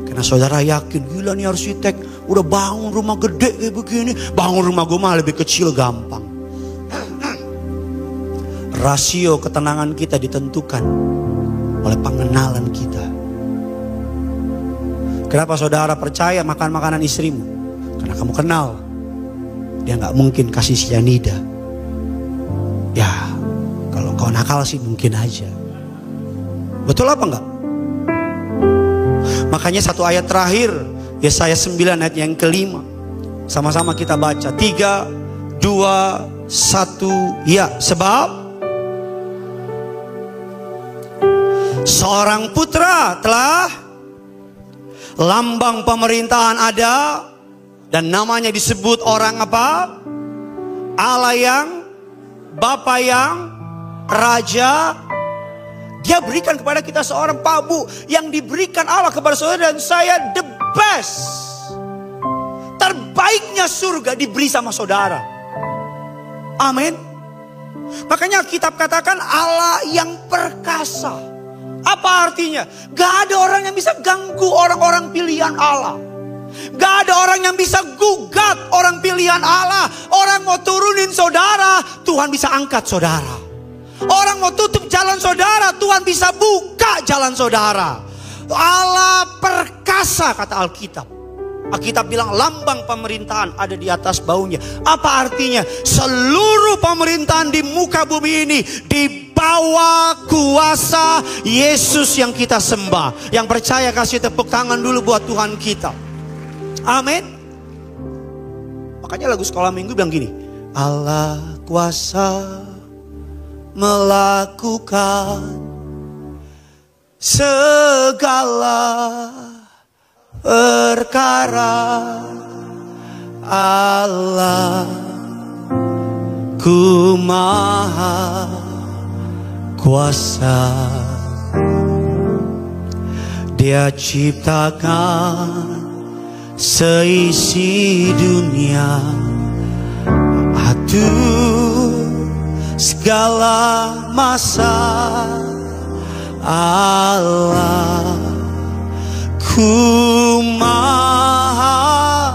Karena saudara yakin, gila nih arsitek udah bangun rumah gede kayak begini. Bangun rumah gue mah lebih kecil gampang. Rasio ketenangan kita ditentukan oleh pengenalan kita Kenapa saudara percaya makan makanan istrimu? Karena kamu kenal dia gak mungkin kasih cyanida. Ya kalau kau nakal sih mungkin aja. Betul apa enggak? Makanya satu ayat terakhir Yesaya 9 ayat yang kelima, sama-sama kita baca. 3, 2, 1. Ya, sebab seorang putra telah, lambang pemerintahan ada, dan namanya disebut orang apa? Allah yang, Bapa yang, Raja. Dia berikan kepada kita seorang pabu yang diberikan Allah kepada saudara dan saya, the best. Terbaiknya surga diberi sama saudara. Amin. Makanya Alkitab katakan Allah yang perkasa. Apa artinya? Gak ada orang yang bisa ganggu orang-orang pilihan Allah. Gak ada orang yang bisa gugat orang pilihan Allah. Orang mau turunin saudara, Tuhan bisa angkat saudara. Orang mau tutup jalan saudara, Tuhan bisa buka jalan saudara. Allah perkasa, kata Alkitab. Alkitab bilang lambang pemerintahan ada di atas baunya. Apa artinya? Seluruh pemerintahan di muka bumi ini di bawah kuasa Yesus yang kita sembah. Yang percaya kasih tepuk tangan dulu buat Tuhan kita. Amin. Makanya lagu sekolah minggu bilang gini, Allah kuasa melakukan segala perkara. Allah ku maha kuasa. Dia ciptakan seisi dunia, atur segala masa. Allah ku maha.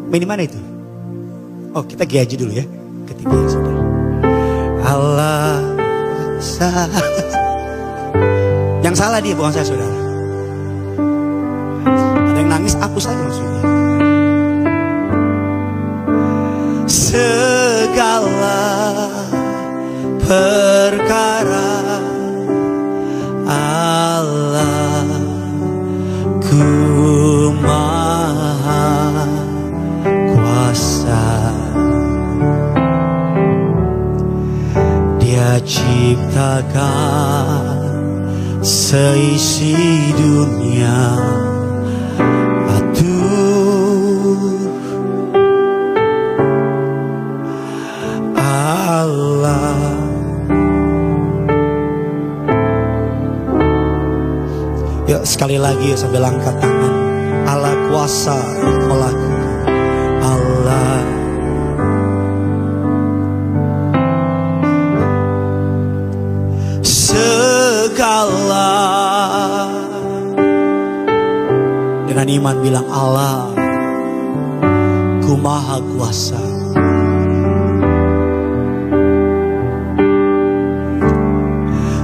Ini mana itu? Oh, kita G aja dulu ya. Ketiga ya saudara. Allah yang salah dia, bukan saya saudara. Ada yang nangis, hapus aja maksudnya. Segala perkara Allah ku maha kuasa. Dia ciptakan seisi dunia, atur Allah. Yuk sekali lagi sambil angkat tangan. Allah kuasa melakukan. Allah segala. Dengan iman bilang Allah ku maha kuasa.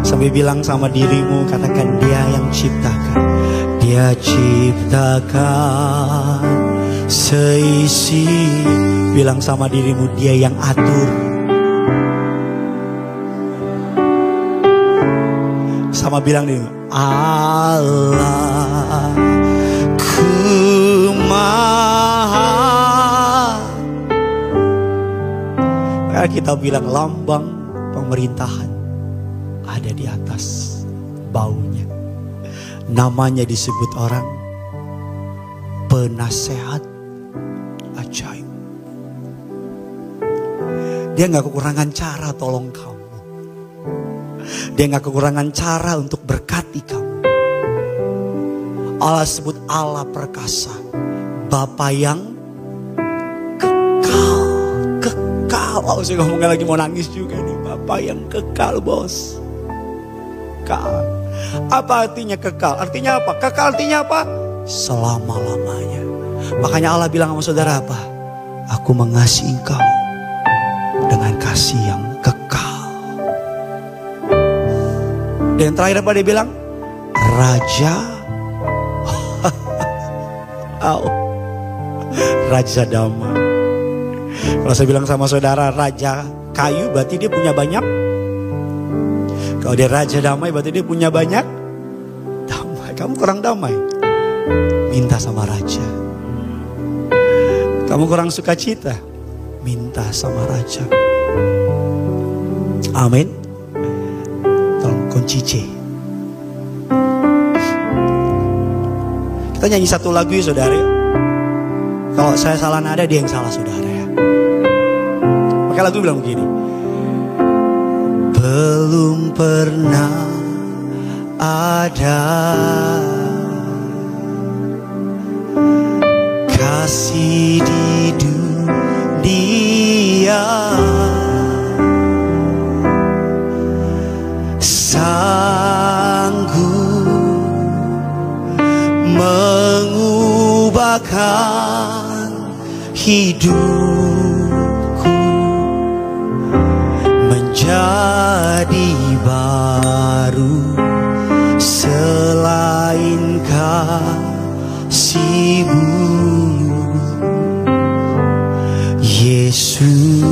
Sambil bilang sama dirimu, katakan dia yang ciptakan. Dia ciptakan seisi. Bilang sama dirimu, dia yang atur. Sama bilang dirimu, Allah ku maha. Maka kita bilang lambang pemerintahan ada di atas baunya. Namanya disebut orang penasehat ajaib. Dia gak kekurangan cara tolong kamu. Dia gak kekurangan cara untuk berkati kamu. Allah sebut Allah perkasa, Bapa yang kekal. Kekal. Oh, saya ngomongnya lagi mau nangis juga nih. Bapa yang kekal, bos. Kekal. Apa artinya kekal? Artinya apa? Kekal artinya apa? Selama-lamanya. Makanya Allah bilang sama saudara apa? Aku mengasihi engkau dengan kasih yang kekal. Dan terakhir apa dia bilang? Raja Raja damai. Kalau saya bilang sama saudara raja kayu berarti dia punya banyak. Kalau dia raja damai berarti dia punya banyak damai. Kamu kurang damai, minta sama raja. Kamu kurang sukacita, minta sama raja. Amin. Tolong kunci C. Kita nyanyi satu lagu ya saudara. Kalau saya salah nada, dia yang salah saudara ya. Maka lagu bilang begini. Belum pernah ada kasih di dunia sanggup mengubahkan hidupku menjadi baru selain kasih-Mu Yesus.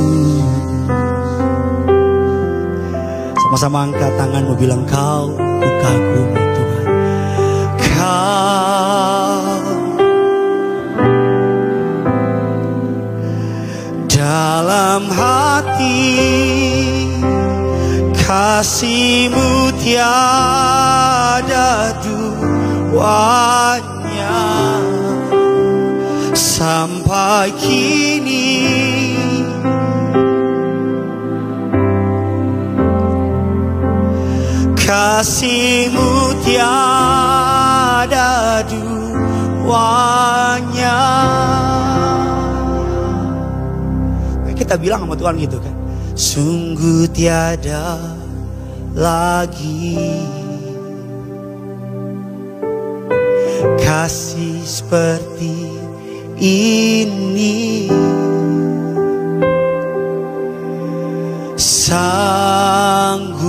Sama-sama angkat tanganmu, bilang Kau ku kagumi Tuhan. Kau dalam hati, kasih-Mu tiada duanya sampai kini. Kasih-Mu tiada duanya. Kita bilang sama Tuhan gitu kan, sungguh tiada lagi kasih seperti ini, sanggup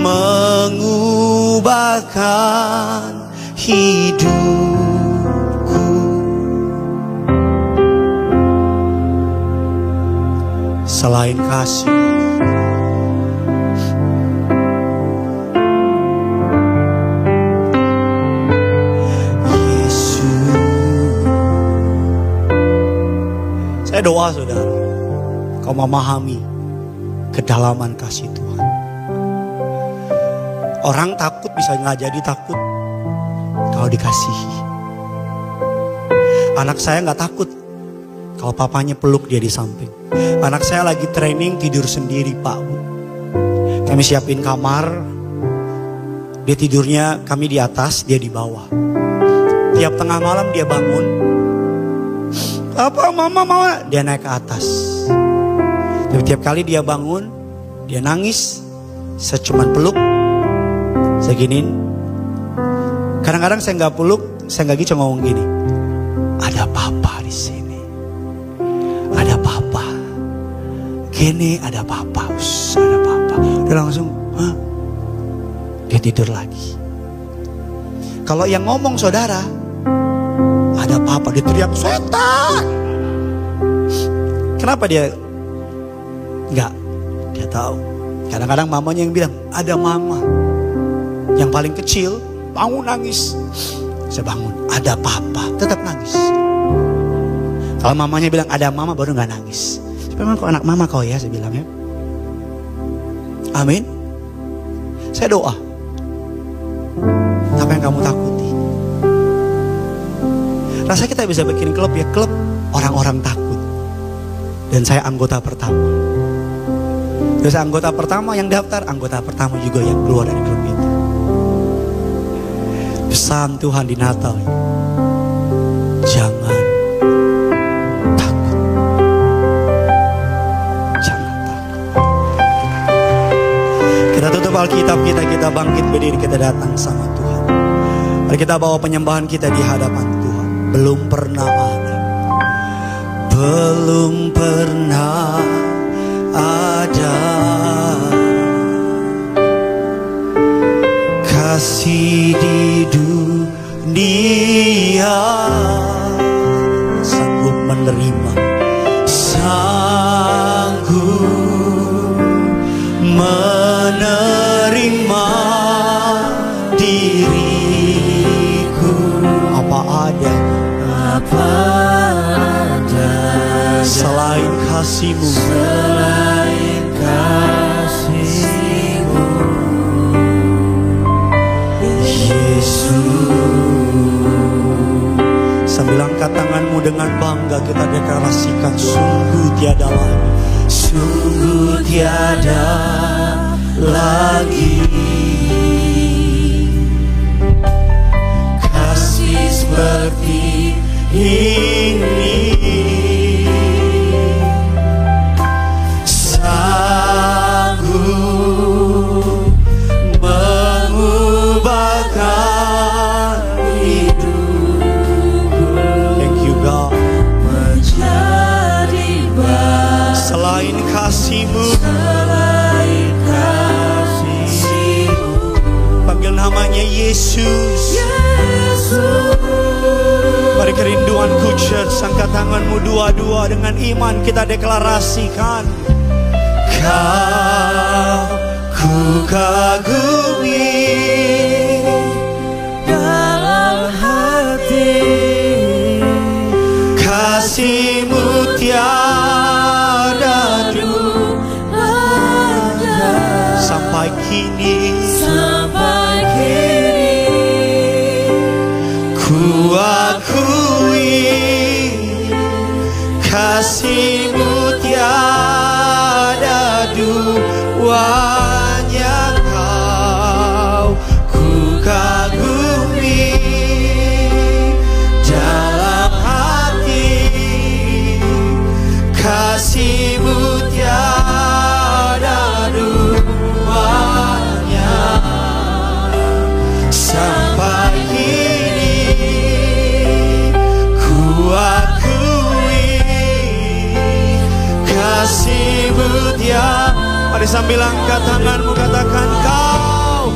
mengubahkan hidupku selain kasih. Yesus, saya doa saudara, Kau memahami kedalaman kasih Tuhan. Orang takut bisa nggak jadi takut kalau dikasihi. Anak saya nggak takut kalau papanya peluk dia di samping. Anak saya lagi training tidur sendiri Pak Bu. Kami siapin kamar, dia tidurnya kami di atas, dia di bawah. Tiap tengah malam dia bangun, Papa, Mama, Mama, dia naik ke atas. Tapi tiap kali dia bangun, dia nangis, saya cuman peluk. Saya giniin. Kadang-kadang saya nggak peluk, saya nggak gitu ngomong gini. Ada Papa di sini. Ada Papa. Gini ada Papa, ada Papa. Dia langsung, hah? Dia tidur lagi. Kalau yang ngomong saudara, ada Papa, dia teriak setan. Kenapa dia nggak? Dia tahu. Kadang-kadang mamanya yang bilang, ada Mama. Yang paling kecil bangun nangis. Saya bangun, ada Papa, tetap nangis. Kalau mamanya bilang ada Mama, baru gak nangis. Memang kok anak Mama kau ya, saya bilang ya. Amin. Saya doa, apa yang kamu takuti? Rasanya kita bisa bikin klub ya, klub orang-orang takut. Dan saya anggota pertama. Terus anggota pertama yang daftar, anggota pertama juga yang keluar dari klub itu. Pesan Tuhan di Natal, jangan takut. Jangan takut. Kita tutup Alkitab kita bangkit berdiri, kita datang sama Tuhan. Mari kita bawa penyembahan kita di hadapan Tuhan. Belum pernah ada, belum pernah ada kasih di dunia Dia sanggup menerima, sanggup menerima diriku apa ada selain kasih-Mu, selain kasih-Mu Yesus. Sambil angkat tanganmu dengan bangga kita deklarasikan, sungguh tiada lagi, sungguh tiada lagi kasih seperti ini, sanggup mengubahkan hidupku. Thank you God. Menjadi baik selain kasih-Mu, selain kasih-Mu. Panggil namanya Yesus. Mari kerinduanku church, angkat tanganmu dua-dua dengan iman kita deklarasikan. Kau ku kagumi dalam hati, kasih-Mu tiada duanya sampai kini, sampai kini ku akui kasih-Mu tiada duanya. Kau ku kagumi dalam hati, kasih-Mu tiada duanya sampai kini ku akui kasih-Mu tiada. Mari sambil angkat tanganmu katakan, kau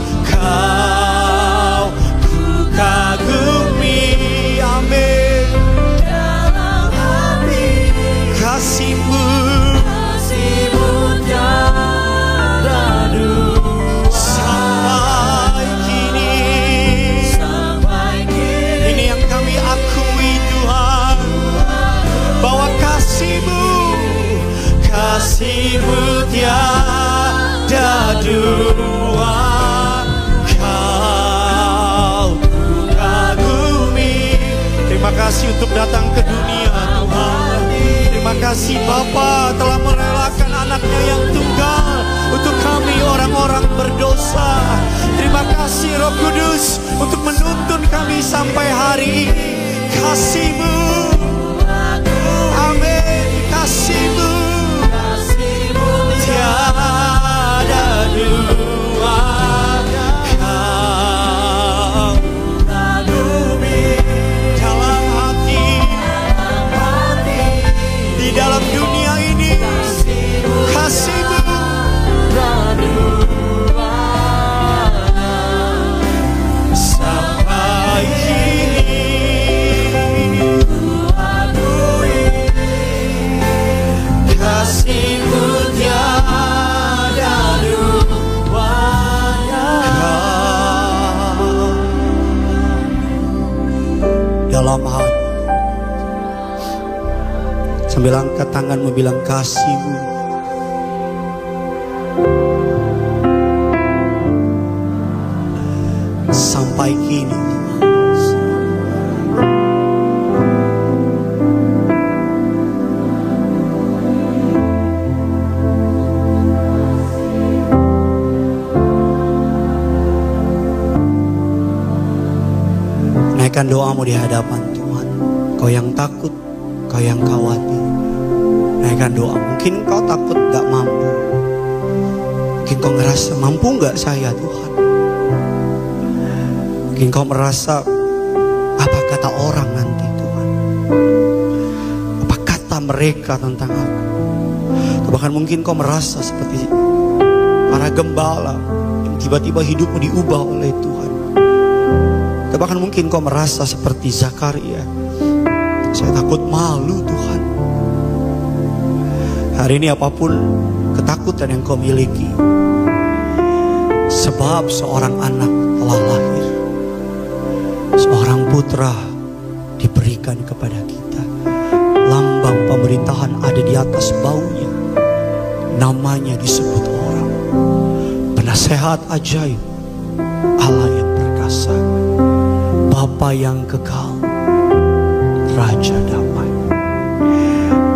ku kagumi, amin, dalam hati, kasih-Mu tiada duanya sampai kini, ini yang kami akui Tuhan, bahwa kasih-Mu tiada dua. Kau ku kagumi. Terima kasih untuk datang ke dunia Tuhan. Terima kasih Bapa telah merelakan anaknya yang tunggal untuk kami orang-orang berdosa. Terima kasih Roh Kudus untuk menuntun kami sampai hari ini. Kasih-Mu, amin, kasih-Mu tiada dua. Kau kagumi dalam hati, di dalam dunia ini, kasih-Mu sampai kini ku akui kasih-Mu tiada duanya. Dalam hati, sambil angkat tanganmu bilang kasih-Mu sampai kini. Naikkan doamu di hadapan Tuhan. Kau yang takut, kau yang khawatir, naikkan doa. Mungkin kau takut gak mampu, mungkin kau ngerasa mampu gak saya Tuhan. Mungkin kau merasa apa kata orang nanti Tuhan, apa kata mereka tentang aku. Atau bahkan mungkin kau merasa seperti para gembala yang tiba-tiba hidupmu diubah oleh Tuhan. Atau bahkan mungkin kau merasa seperti Zakaria, saya takut malu Tuhan. Hari ini apapun ketakutan yang kau miliki, sebab seorang anak telah lahir, seorang putra diberikan kepada kita. Lambang pemerintahan ada di atas baunya. Namanya disebut orang penasehat ajaib, Allah yang perkasa, Bapa yang kekal, Raja damai.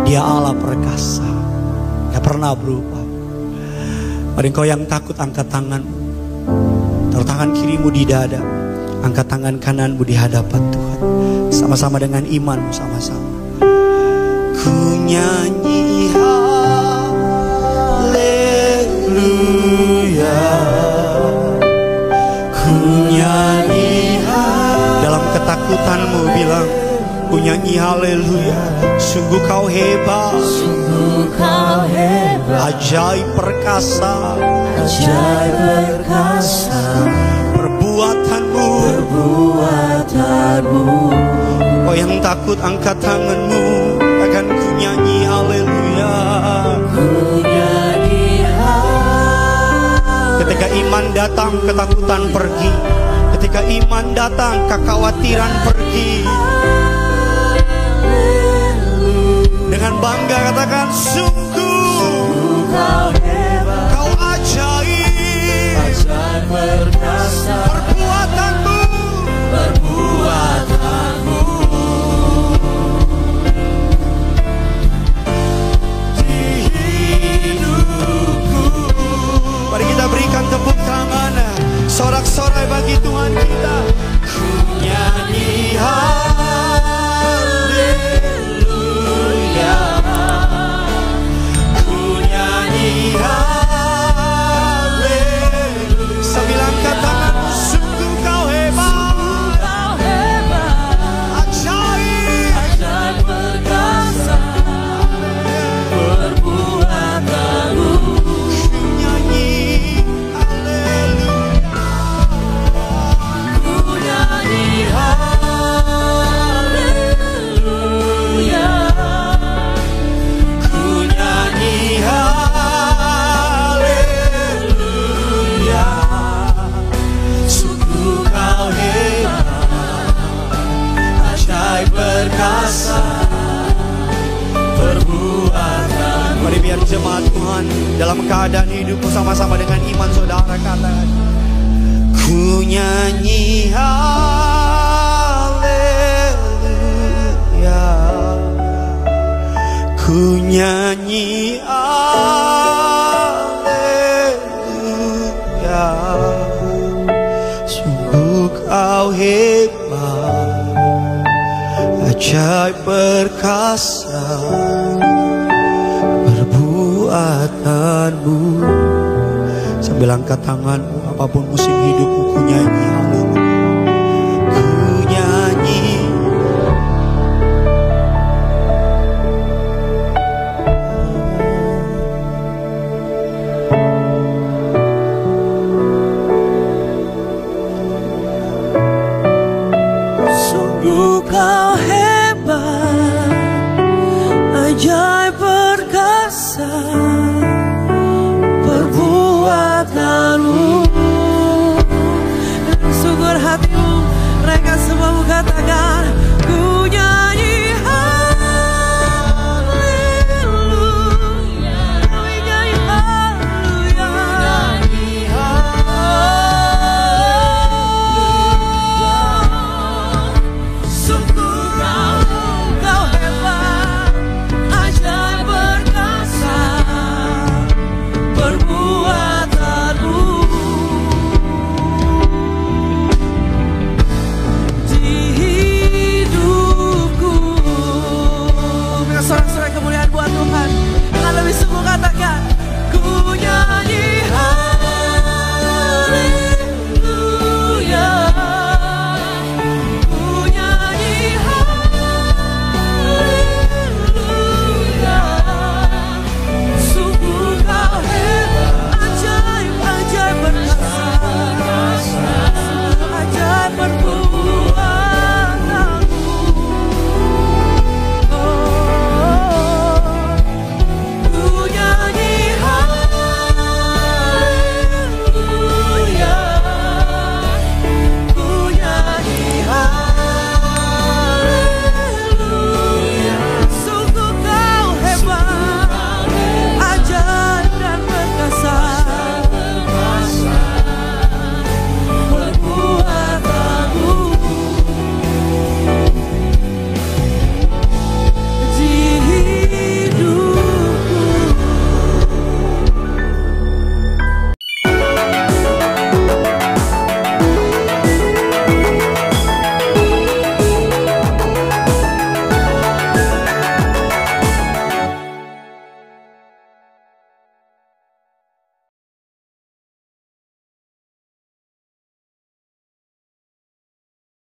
Dia Allah perkasa, gak pernah berubah. Mari kau yang takut angkat tanganmu, taruh tangan kirimu di dada, angkat tangan kananmu di hadapan Tuhan. Sama-sama dengan imanmu, sama-sama. Ku nyanyi haleluya, ku nyanyi dalam ketakutanmu bilang, ku nyanyi haleluya. Sungguh kau hebat, sungguh kau hebat, ajaib perkasa, ajaib perkasa. Perbuatanmu, perbuatanmu. Kau yang takut angkat tanganmu, akan ku nyanyi haleluya. Ku nyanyi haleluya. Ketika iman datang, ketakutan pergi. Ketika iman datang, kekhawatiran pergi. Dengan bangga katakan, sungguh kau hebat, kau ajaib, ajaib perkasa. Perbuatanmu, perbuatanmu di hidupku. Mari kita berikan tepuk tangan, sorak-sorai bagi Tuhan kita. Ku nyanyi haleluya, ku nyanyi haleluya. Sambil angkat tanganmu, sungguh kau hebat, ajaib, ajaib perkasa. Perbuatanmu, ku nyanyi haleluya, ku nyanyi haleluya, ku nyanyi haleluya. Sungguh kau hebat, ajaib perkasa. Perbuatan. Mari biar jemaat Tuhan dalam keadaan hidupmu sama-sama dengan iman saudara katakan, ku nyanyi haleluya, ku nyanyi haleluya. Sungguh kau hebat, ajaib perkasa. Perbuatanmu. Sambil angkat tanganmu, apapun musim hidupmu, ku nyanyi